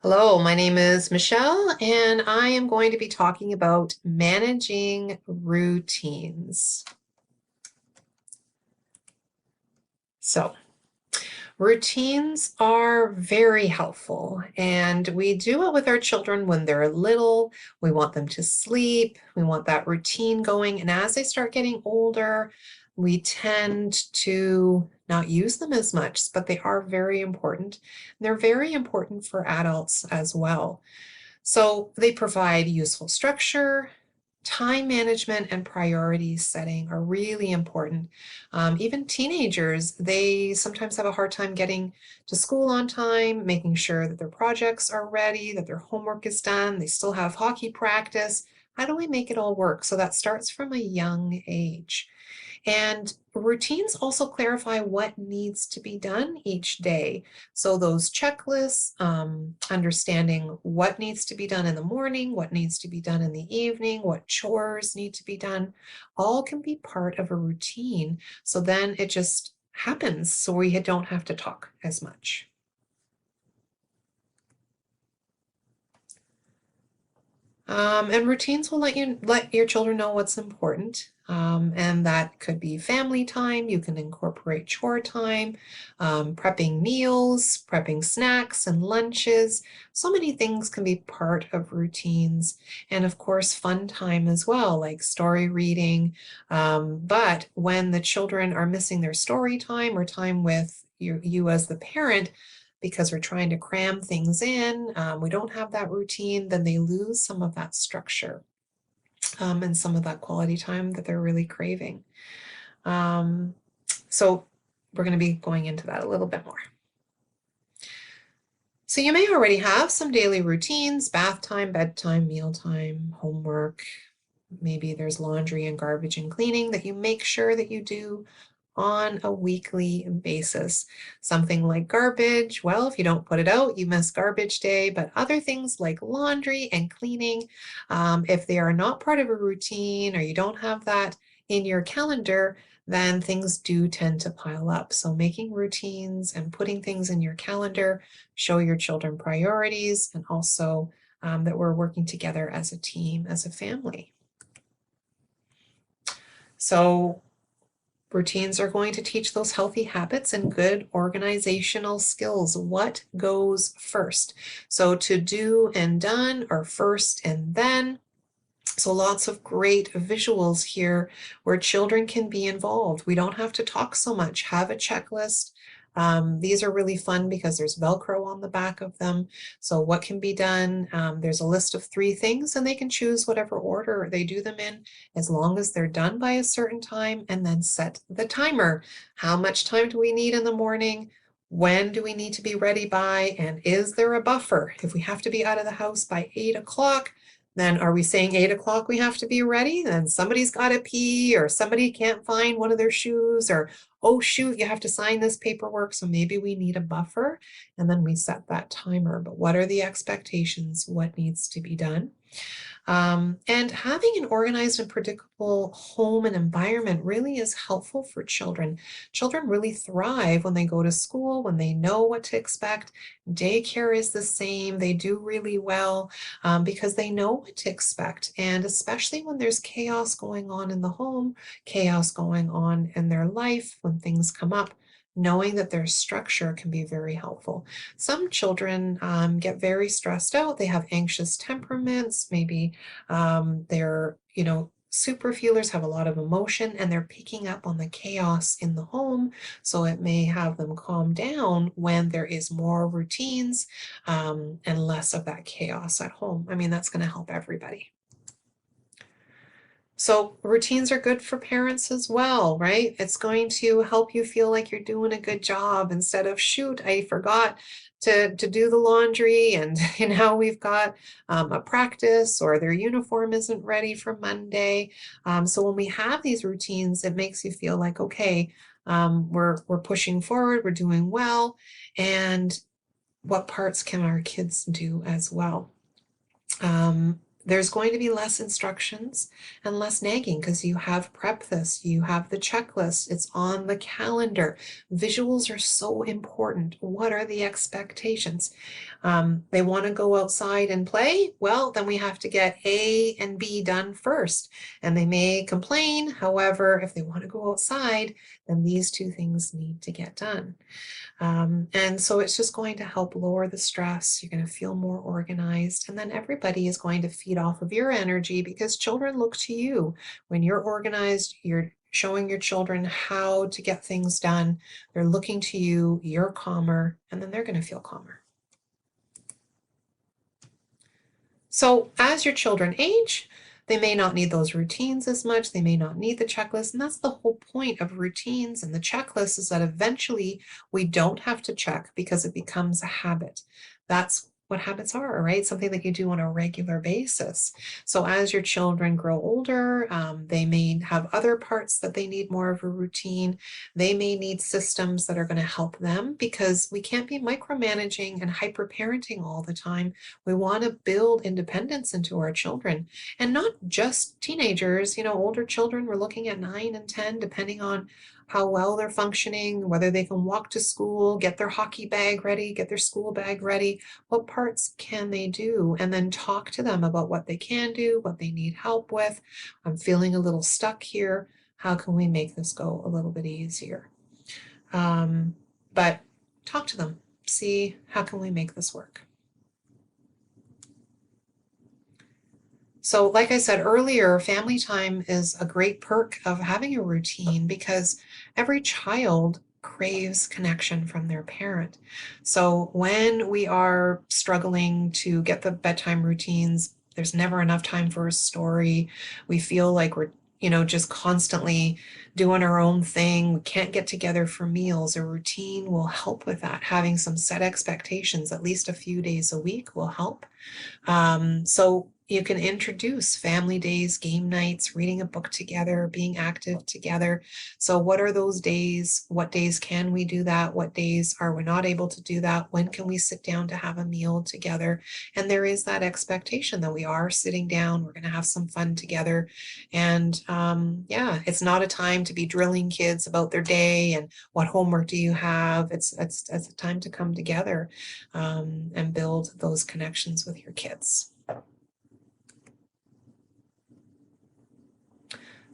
Hello, my name is Michelle, and I am going to be talking about managing routines. So, routines are very helpful, and we do it with our children when they're little. We want them to sleep, we want that routine going, and as they start getting older, we tend to not use them as much, but they are very important. They're very important for adults as well. So they provide useful structure, time management, and priority setting are really important. Even teenagers, they sometimes have a hard time getting to school on time, making sure that their projects are ready, that their homework is done, they still have hockey practice. How do we make it all work? So that starts from a young age. And routines also clarify what needs to be done each day. So those checklists, understanding what needs to be done in the morning, what needs to be done in the evening, what chores need to be done, all can be part of a routine. So then it just happens. So we don't have to talk as much. And routines will let your children know what's important. And that could be family time. You can incorporate chore time, prepping meals, prepping snacks and lunches. So many things can be part of routines. And of course, fun time as well, like story reading. But when the children are missing their story time or time with you as the parent, because we're trying to cram things in, we don't have that routine, then they lose some of that structure and some of that quality time that they're really craving. Um, so we're going to be going into that a little bit more. So you may already have some daily routines: bath time, bedtime, mealtime, homework. Maybe there's laundry and garbage and cleaning that you make sure that you do on a weekly basis. Something like garbage, well, if you don't put it out, you miss garbage day, but other things like laundry and cleaning, if they are not part of a routine or you don't have that in your calendar, then things do tend to pile up. So making routines and putting things in your calendar show your children priorities, and also that we're working together as a team, as a family. So routines are going to teach those healthy habits and good organizational skills. What goes first? So to do and done, or first and then. So lots of great visuals here where children can be involved. We don't have to talk so much. Have a checklist. These are really fun because there's Velcro on the back of them. So what can be done? There's a list of 3 things, and they can choose whatever order they do them in, as long as they're done by a certain time, and then set the timer. How much time do we need in the morning? When do we need to be ready by? And is there a buffer? If we have to be out of the house by 8 o'clock, then are we saying 8 o'clock we have to be ready? Then somebody's got to pee, or somebody can't find one of their shoes, or oh shoot, you have to sign this paperwork, so maybe we need a buffer. And then we set that timer. But what are the expectations? What needs to be done? And having an organized and predictable home and environment really is helpful for children. Children really thrive when they go to school, when they know what to expect. Daycare is the same. They do really well because they know what to expect. And especially when there's chaos going on in the home, chaos going on in their life, when things come up, knowing that there's structure can be very helpful. Some children get very stressed out. They have anxious temperaments. Maybe they're, super feelers, have a lot of emotion, and they're picking up on the chaos in the home. So it may have them calm down when there is more routines and less of that chaos at home. I mean, that's going to help everybody. So routines are good for parents as well, right? It's going to help you feel like you're doing a good job instead of, shoot, I forgot to do the laundry, and now we've got a practice, or their uniform isn't ready for Monday. So when we have these routines, it makes you feel like, okay, we're pushing forward, we're doing well, and what parts can our kids do as well? there's going to be less instructions and less nagging because you have prep this, you have the checklist, it's on the calendar. Visuals are so important. What are the expectations? They want to go outside and play. Well, then we have to get A and B done first. And they may complain. However, if they want to go outside, then these two things need to get done. And so it's just going to help lower the stress. You're going to feel more organized. And then everybody is going to feed off of your energy because children look to you. When you're organized, you're showing your children how to get things done. They're looking to you, you're calmer, and then they're going to feel calmer. So as your children age, they may not need those routines as much. They may not need the checklist. And that's the whole point of routines and the checklist, is that eventually we don't have to check because it becomes a habit. That's what habits are, right? Something that you do on a regular basis. So as your children grow older, they may have other parts that they need more of a routine. They may need systems that are going to help them, because we can't be micromanaging and hyper parenting all the time. We want to build independence into our children, and not just teenagers, older children. We're looking at 9 and 10, depending on how well they're functioning, whether they can walk to school, get their hockey bag ready, get their school bag ready. What parts can they do? And then talk to them about what they can do, what they need help with. I'm feeling a little stuck here. How can we make this go a little bit easier? But talk to them. See, how can we make this work? So like I said earlier, family time is a great perk of having a routine, because every child craves connection from their parent. So when we are struggling to get the bedtime routines, there's never enough time for a story. We feel like we're just constantly doing our own thing. We can't get together for meals. A routine will help with that. Having some set expectations, at least a few days a week, will help. So you can introduce family days, game nights, reading a book together, being active together. So what are those days? What days can we do that? What days are we not able to do that? When can we sit down to have a meal together? And there is that expectation that we are sitting down, we're going to have some fun together. And yeah, it's not a time to be drilling kids about their day and what homework do you have. It's a time to come together and build those connections with your kids.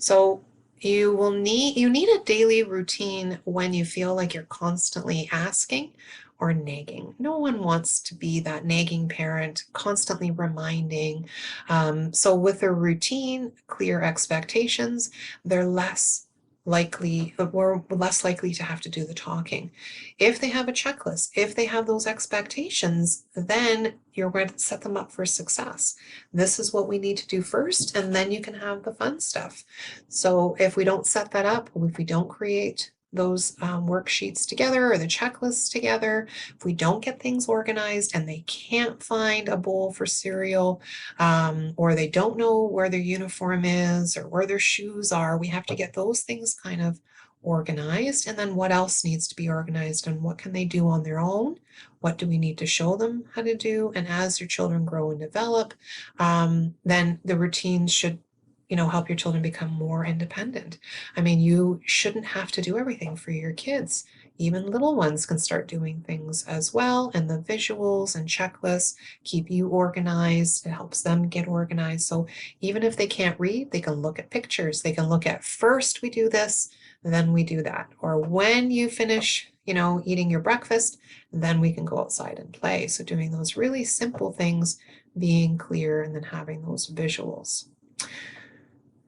So you need a daily routine when you feel like you're constantly asking or nagging. No one wants to be that nagging parent, constantly reminding. So with a routine, clear expectations, we're less likely to have to do the talking. If they have a checklist, if they have those expectations, then you're going to set them up for success. This is what we need to do first, and then you can have the fun stuff. So if we don't set that up, if we don't create those worksheets together or the checklists together, if we don't get things organized and they can't find a bowl for cereal, or they don't know where their uniform is or where their shoes are, we have to get those things kind of organized. And then what else needs to be organized, and what can they do on their own? What do we need to show them how to do? And as your children grow and develop, then the routines should help your children become more independent. I mean, you shouldn't have to do everything for your kids. Even little ones can start doing things as well. And the visuals and checklists keep you organized. It helps them get organized. So even if they can't read, they can look at pictures. They can look at, first we do this, then we do that. Or when you finish, eating your breakfast, then we can go outside and play. So doing those really simple things, being clear, and then having those visuals.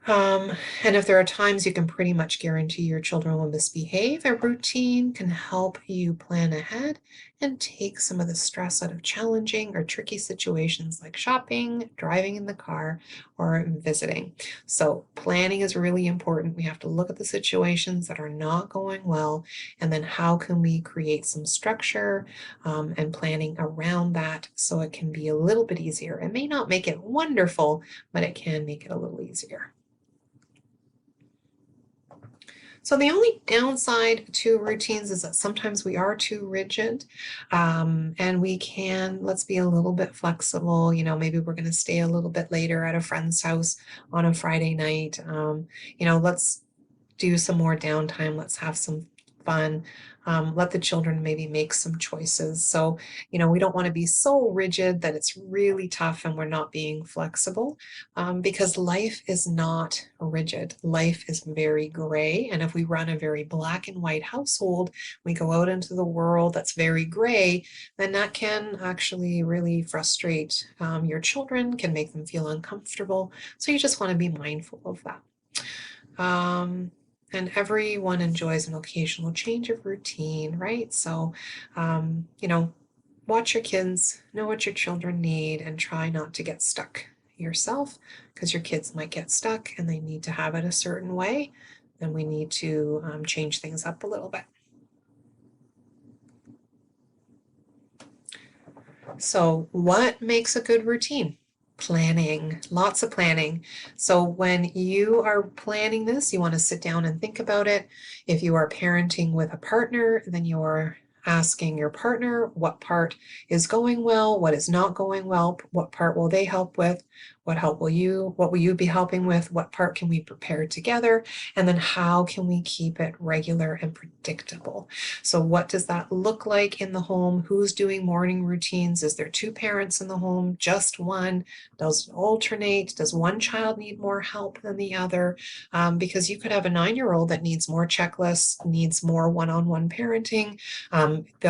And if there are times you can pretty much guarantee your children will misbehave, a routine can help you plan ahead and take some of the stress out of challenging or tricky situations like shopping, driving in the car, or visiting. So planning is really important. We have to look at the situations that are not going well, and then how can we create some structure and planning around that so it can be a little bit easier. It may not make it wonderful, but it can make it a little easier. So the only downside to routines is that sometimes we are too rigid, and we can, let's be a little bit flexible. Maybe we're going to stay a little bit later at a friend's house on a Friday night. Let's do some more downtime. Let's have some fun. Let the children maybe make some choices. So, we don't want to be so rigid that it's really tough and we're not being flexible, because life is not rigid. Life is very gray. And if we run a very black and white household, we go out into the world that's very gray, then that can actually really frustrate your children, can make them feel uncomfortable. So you just want to be mindful of that. And everyone enjoys an occasional change of routine, right? So, watch your kids, know what your children need, and try not to get stuck yourself, because your kids might get stuck and they need to have it a certain way. Then we need to change things up a little bit. So, what makes a good routine? Planning, lots of planning. So when you are planning this, you want to sit down and think about it. If you are parenting with a partner, then you're asking your partner what part is going well, what is not going well, what part will they help with, what will you be helping with, what part can we prepare together, and then how can we keep it regular and predictable. So what does that look like in the home? Who's doing morning routines? Is there two parents in the home, just one? Does it alternate? Does one child need more help than the other? Because you could have a 9-year-old that needs more checklists, needs more one-on-one parenting.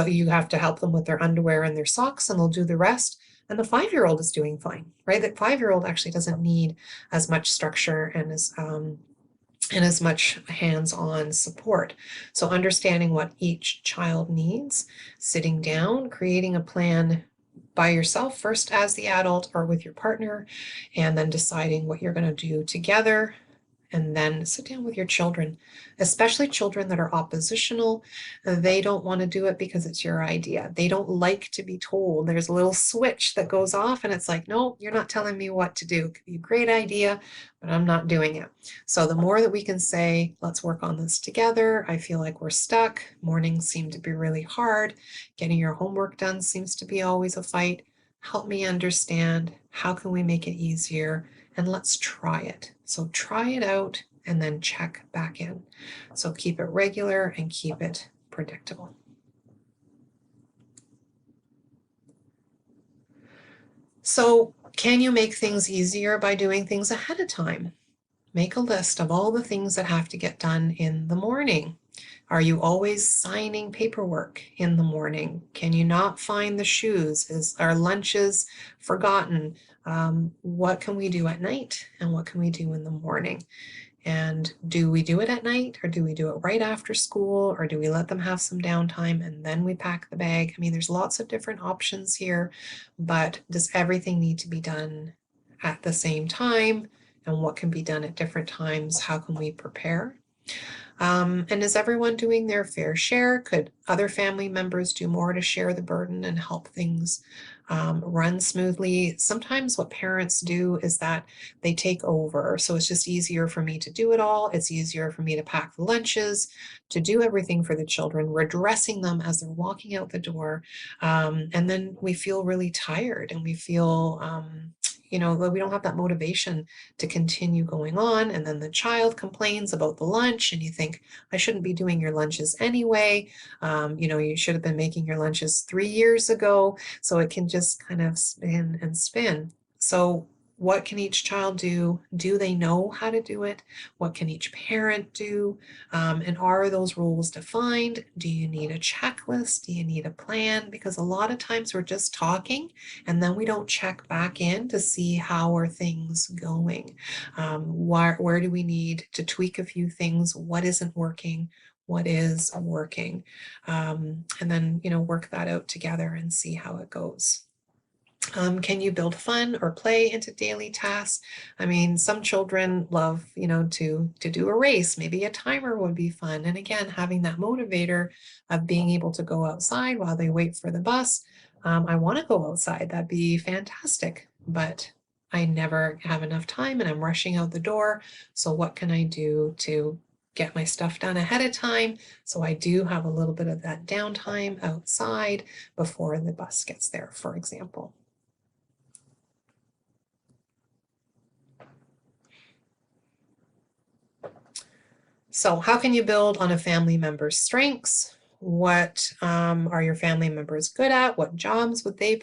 You have to help them with their underwear and their socks, and they'll do the rest. And the 5-year-old is doing fine, right? That 5-year-old actually doesn't need as much structure and as much hands-on support. So understanding what each child needs, sitting down, creating a plan by yourself first as the adult or with your partner, and then deciding what you're going to do together. And then sit down with your children, especially children that are oppositional. They don't want to do it because it's your idea. They don't like to be told. There's a little switch that goes off and it's like, no, you're not telling me what to do. It could be a great idea, but I'm not doing it. So the more that we can say, let's work on this together. I feel like we're stuck. Mornings seem to be really hard. Getting your homework done seems to be always a fight. Help me understand. How can we make it easier? And let's try it. So try it out and then check back in. So keep it regular and keep it predictable. So can you make things easier by doing things ahead of time? Make a list of all the things that have to get done in the morning. Are you always signing paperwork in the morning? Can you not find the shoes? Are lunches forgotten? What can we do at night and what can we do in the morning? And do we do it at night or do we do it right after school or do we let them have some downtime and then we pack the bag? I mean, there's lots of different options here, but does everything need to be done at the same time? And what can be done at different times? How can we prepare? And is everyone doing their fair share? Could other family members do more to share the burden and help things run smoothly? Sometimes what parents do is that they take over. So it's just easier for me to do it all. It's easier for me to pack the lunches, to do everything for the children. We're dressing them as they're walking out the door. And then we feel really tired and we feel, we don't have that motivation to continue going on. And then the child complains about the lunch and you think, I shouldn't be doing your lunches anyway. You should have been making your lunches 3 years ago. So it can just kind of spin and spin. So what can each child do? Do they know how to do it? What can each parent do? And are those rules defined? Do you need a checklist? Do you need a plan? Because a lot of times we're just talking and then we don't check back in to see how are things going. Where do we need to tweak a few things? What isn't working? What is working? And then, work that out together and see how it goes. Can you build fun or play into daily tasks? I mean, some children love, to do a race. Maybe a timer would be fun. And again, having that motivator of being able to go outside while they wait for the bus. I want to go outside. That'd be fantastic. But I never have enough time and I'm rushing out the door. So what can I do to get my stuff done ahead of time, so I do have a little bit of that downtime outside before the bus gets there, for example. So how can you build on a family member's strengths? What are your family members good at? What jobs would they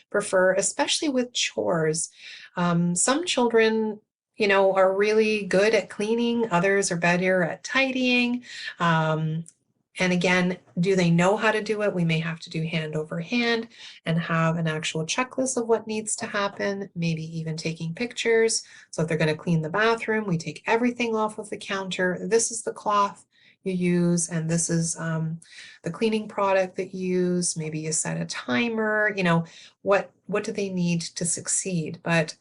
prefer, especially with chores? Some children, are really good at cleaning. Others are better at tidying. And again, do they know how to do it? We may have to do hand over hand and have an actual checklist of what needs to happen, maybe even taking pictures. So if they're going to clean the bathroom, we take everything off of the counter. This is the cloth you use, and this is the cleaning product that you use. Maybe you set a timer, what do they need to succeed? But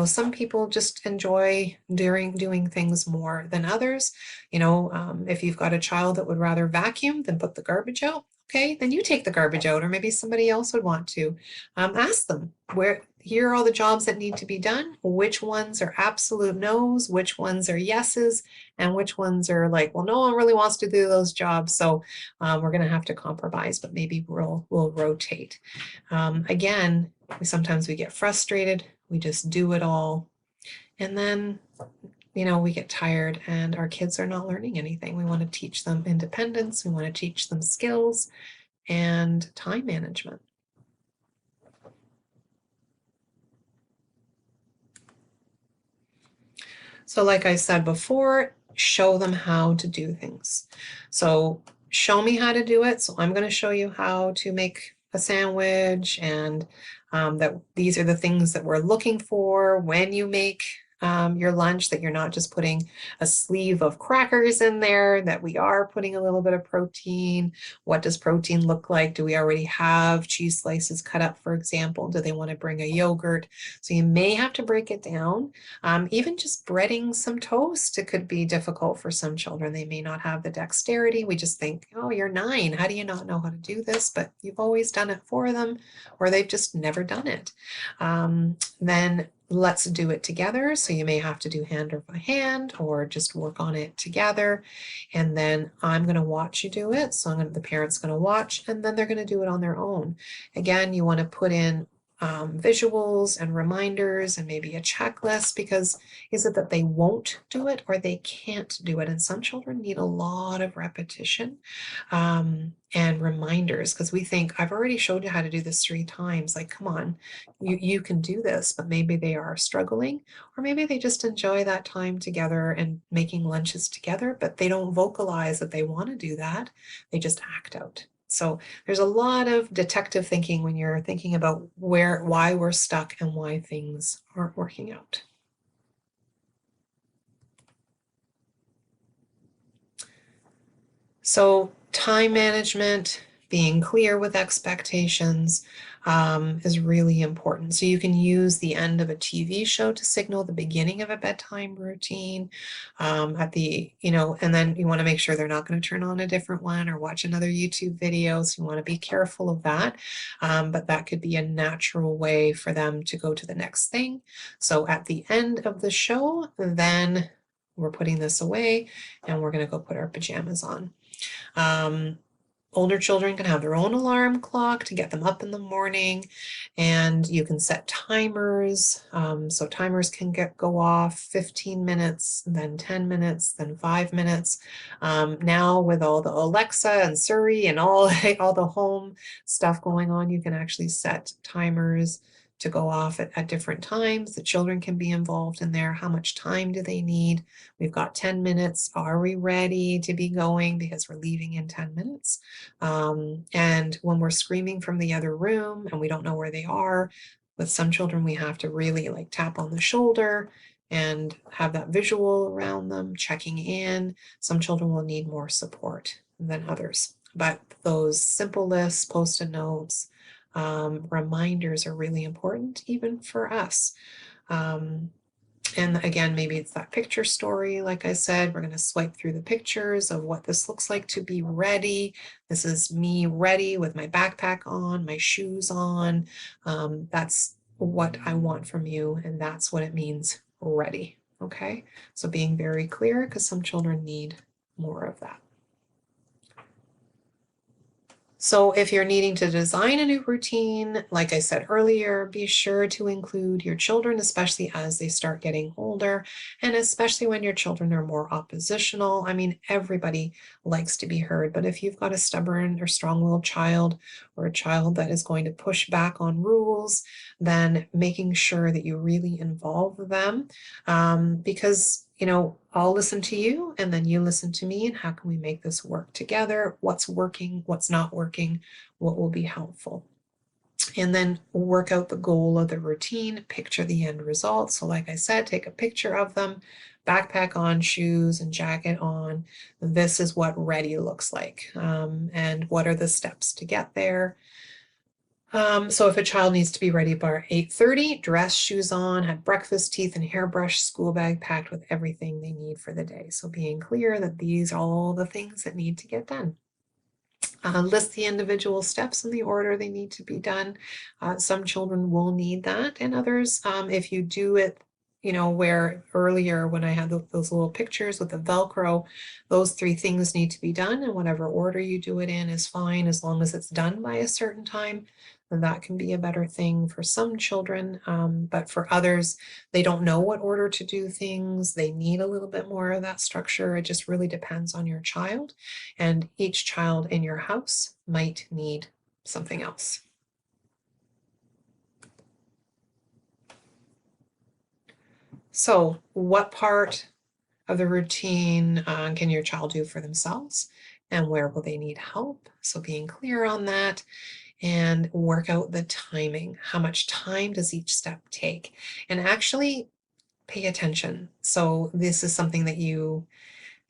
some people just enjoy doing things more than others. If you've got a child that would rather vacuum than put the garbage out, okay, then you take the garbage out, or maybe somebody else would want to. Ask them, here are all the jobs that need to be done. Which ones are absolute no's, which ones are yeses, and which ones are like, well, no one really wants to do those jobs, so we're going to have to compromise, but maybe we'll rotate. Again, sometimes we get frustrated, we just do it all, and then we get tired and our kids are not learning anything. We want to teach them independence, we want to teach them skills and time management. So like I said before, show them how to do things. So show me how to do it. So I'm going to show you how to make a sandwich, and that these are the things that we're looking for when you make your lunch, that you're not just putting a sleeve of crackers in there, that we are putting a little bit of protein. What does protein look like? Do we already have cheese slices cut up, for example? Do they want to bring a yogurt? So you may have to break it down. Even just breading some toast, it could be difficult for some children. They may not have the dexterity. We just think, oh, you're 9. How do you not know how to do this? But you've always done it for them, or they've just never done it. Then let's do it together. So you may have to do hand over hand or just work on it together. And then I'm going to watch you do it. So the parent's going to watch, and then they're going to do it on their own. Again, you want to put in visuals and reminders and maybe a checklist, because is it that they won't do it or they can't do it? And some children need a lot of repetition and reminders, because we think, I've already showed you how to do this 3 times. Like, come on, you can do this. But maybe they are struggling, or maybe they just enjoy that time together and making lunches together, but they don't vocalize that they want to do that. They just act out. So there's a lot of detective thinking when you're thinking about why we're stuck and why things aren't working out. So time management, being clear with expectations, is really important. So you can use the end of a TV show to signal the beginning of a bedtime routine, and then you want to make sure they're not going to turn on a different one or watch another YouTube video. So you want to be careful of that. But that could be a natural way for them to go to the next thing. So at the end of the show, then we're putting this away and we're going to go put our pajamas on. Older children can have their own alarm clock to get them up in the morning, and you can set timers. So timers can go off 15 minutes, then 10 minutes, then 5 minutes. Now with all the Alexa and Siri and all the home stuff going on, you can actually set timers to go off at different times. The children can be involved in there. How much time do they need? We've got 10 minutes. Are we ready to be going? Because we're leaving in 10 minutes. And when we're screaming from the other room and we don't know where they are, with some children, we have to really like tap on the shoulder and have that visual around them, checking in. Some children will need more support than others. But those simple lists, post-it notes, reminders are really important, even for us. And again, maybe it's that picture story. Like I said, we're going to swipe through the pictures of what this looks like to be ready. This is me ready with my backpack on, my shoes on. That's what I want from you, and that's what it means, ready. okay? So being very clear, because some children need more of that. So if you're needing to design a new routine, like I said earlier, be sure to include your children, especially as they start getting older, and especially when your children are more oppositional. I mean, everybody likes to be heard, but if you've got a stubborn or strong-willed child, or a child that is going to push back on rules, then making sure that you really involve them, because I'll listen to you and then you listen to me, and how can we make this work together? What's working, what's not working, what will be helpful? And then work out the goal of the routine, picture the end result. So like I said, take a picture of them, backpack on, shoes and jacket on. This is what ready looks like. And what are the steps to get there? So if a child needs to be ready by 8:30, dress, shoes on, have breakfast, teeth and hairbrush, school bag packed with everything they need for the day. So being clear that these are all the things that need to get done. List the individual steps in the order they need to be done. Some children will need that, and others, if you do it, where earlier when I had those little pictures with the Velcro, those 3 things need to be done, and whatever order you do it in is fine, as long as it's done by a certain time. And that can be a better thing for some children, but for others, they don't know what order to do things. They need a little bit more of that structure. It just really depends on your child, and each child in your house might need something else. So what part of the routine can your child do for themselves, and where will they need help? So being clear on that, and work out the timing. How much time does each step take? And actually pay attention. So this is something that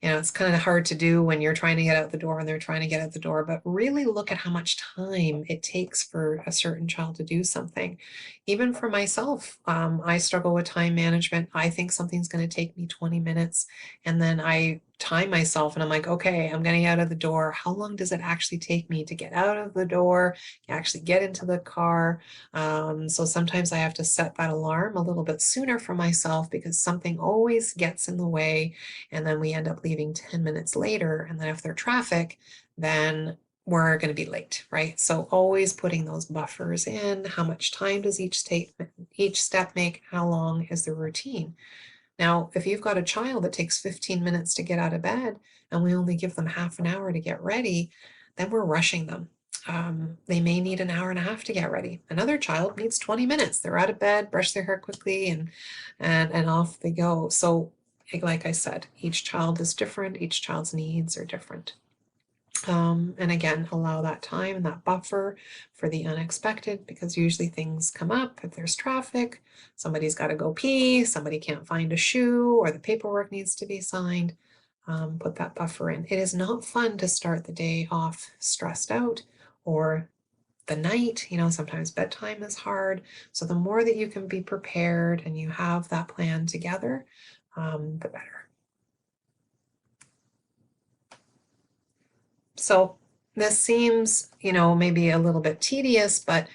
it's kind of hard to do when you're trying to get out the door and they're trying to get out the door, but really look at how much time it takes for a certain child to do something. Even for myself, I struggle with time management. I think something's going to take me 20 minutes, and then I time myself and I'm like, okay, I'm getting out of the door. How long does it actually take me to get out of the door, actually get into the car? So sometimes I have to set that alarm a little bit sooner for myself, because something always gets in the way, and then we end up leaving 10 minutes later. And then if there's traffic, then we're going to be late, right? So always putting those buffers in. How much time does each step make? How long is the routine? Now, if you've got a child that takes 15 minutes to get out of bed and we only give them half an hour to get ready, then we're rushing them. They may need an hour and a half to get ready. Another child needs 20 minutes. They're out of bed, brush their hair quickly, and off they go. So like I said, each child is different. Each child's needs are different. And again, allow that time and that buffer for the unexpected, because usually things come up. If there's traffic, somebody's got to go pee, somebody can't find a shoe, or the paperwork needs to be signed. Put that buffer in. It is not fun to start the day off stressed out, or the night. Sometimes bedtime is hard. So the more that you can be prepared and you have that plan together, the better. So this seems, maybe a little bit tedious, but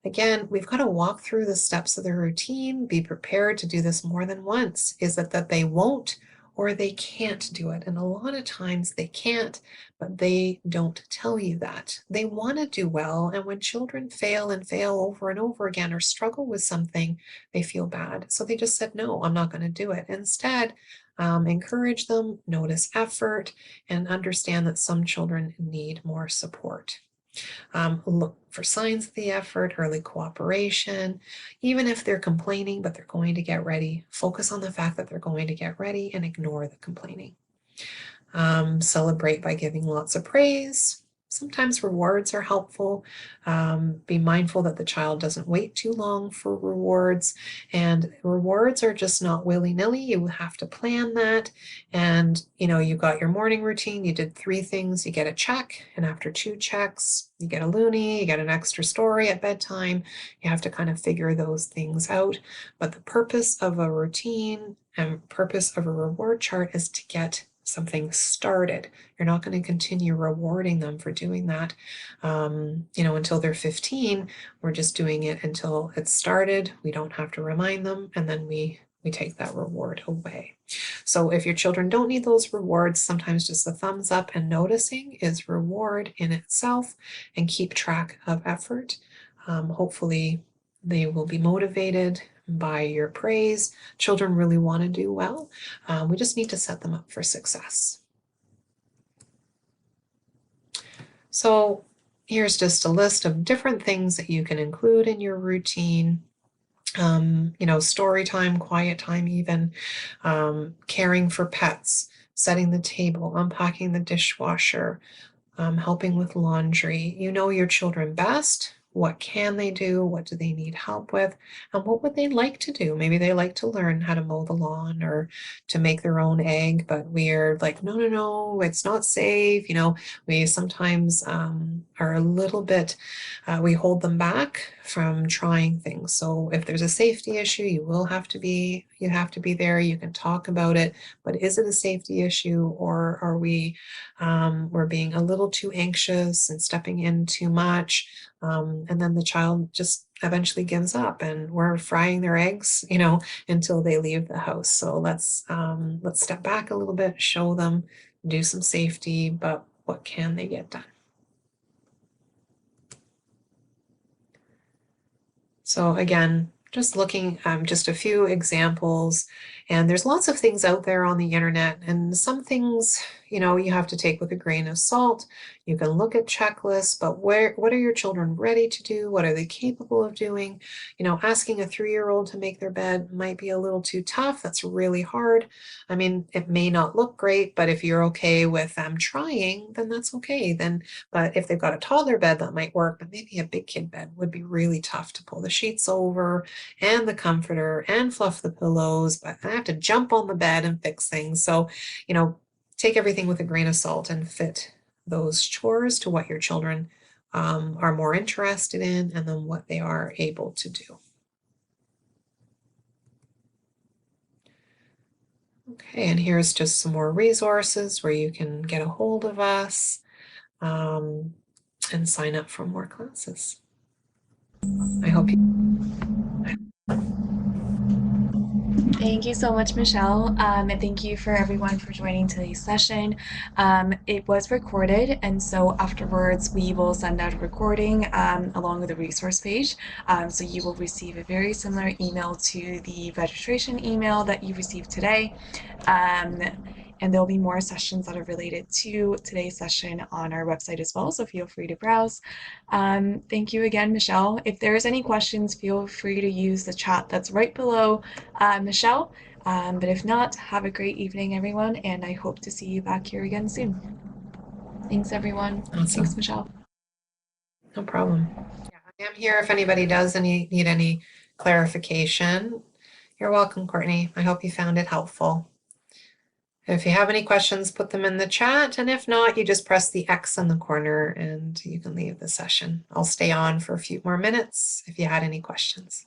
again, we've got to walk through the steps of the routine, be prepared to do this more than once. Is it that they won't or they can't do it? And a lot of times they can't, but they don't tell you that. They want to do well, and when children fail and fail over and over again, or struggle with something, they feel bad. So they just said, no, I'm not going to do it. Instead, encourage them, notice effort, and understand that some children need more support. Look for signs of the effort, early cooperation. Even if they're complaining, but they're going to get ready, focus on the fact that they're going to get ready and ignore the complaining. Celebrate by giving lots of praise. Sometimes rewards are helpful. Be mindful that the child doesn't wait too long for rewards, and rewards are just not willy-nilly. You have to plan that, and you got your morning routine, you did 3 things, you get a check, and after 2 checks, you get a loonie, you get an extra story at bedtime. You have to kind of figure those things out, but the purpose of a routine and purpose of a reward chart is to get something started. You're not going to continue rewarding them for doing that, until they're 15. We're just doing it until it's started. We don't have to remind them, and then we we take that reward away. So if your children don't need those rewards, sometimes just a thumbs up and noticing is reward in itself, and keep track of effort. Hopefully they will be motivated by your praise. Children really want to do well. We just need to set them up for success. So here's just a list of different things that you can include in your routine. Story time, quiet time, even caring for pets, setting the table, unpacking the dishwasher, helping with laundry. You know your children best. What can they do? What do they need help with? And what would they like to do? Maybe they like to learn how to mow the lawn or to make their own egg, but we're like, no, no, no, it's not safe. We sometimes are a little bit, we hold them back from trying things. So if there's a safety issue, you have to be there. You can talk about it, but is it a safety issue, or are we're being a little too anxious and stepping in too much? And then the child just eventually gives up, and we're frying their eggs, until they leave the house. So let's step back a little bit, show them, do some safety, but what can they get done? So again, just looking just a few examples, and there's lots of things out there on the internet, and some things you have to take with a grain of salt. You can look at checklists, but what are your children ready to do? What are they capable of doing? Asking a 3-year-old to make their bed might be a little too tough. That's really hard. I mean, it may not look great, but if you're okay with them trying, then that's okay. But if they've got a toddler bed, that might work, but maybe a big kid bed would be really tough to pull the sheets over and the comforter and fluff the pillows, but I have to jump on the bed and fix things. So, take everything with a grain of salt and fit those chores to what your children are more interested in, and then what they are able to do. Okay, and here's just some more resources where you can get a hold of us and sign up for more classes. I hope you. Thank you so much, Michelle. And thank you for everyone for joining today's session. It was recorded, and so afterwards we will send out a recording along with a resource page. So you will receive a very similar email to the registration email that you received today. And there'll be more sessions that are related to today's session on our website as well, so feel free to browse. Thank you again, Michelle. If there's any questions, feel free to use the chat that's right below Michelle. But if not, have a great evening, everyone, and I hope to see you back here again soon. Thanks, everyone. Awesome. Thanks, Michelle. No problem. Yeah, I am here if anybody does need any clarification. You're welcome, Courtney. I hope you found it helpful. If you have any questions, put them in the chat, and if not, you just press the X in the corner and you can leave the session. I'll stay on for a few more minutes if you had any questions.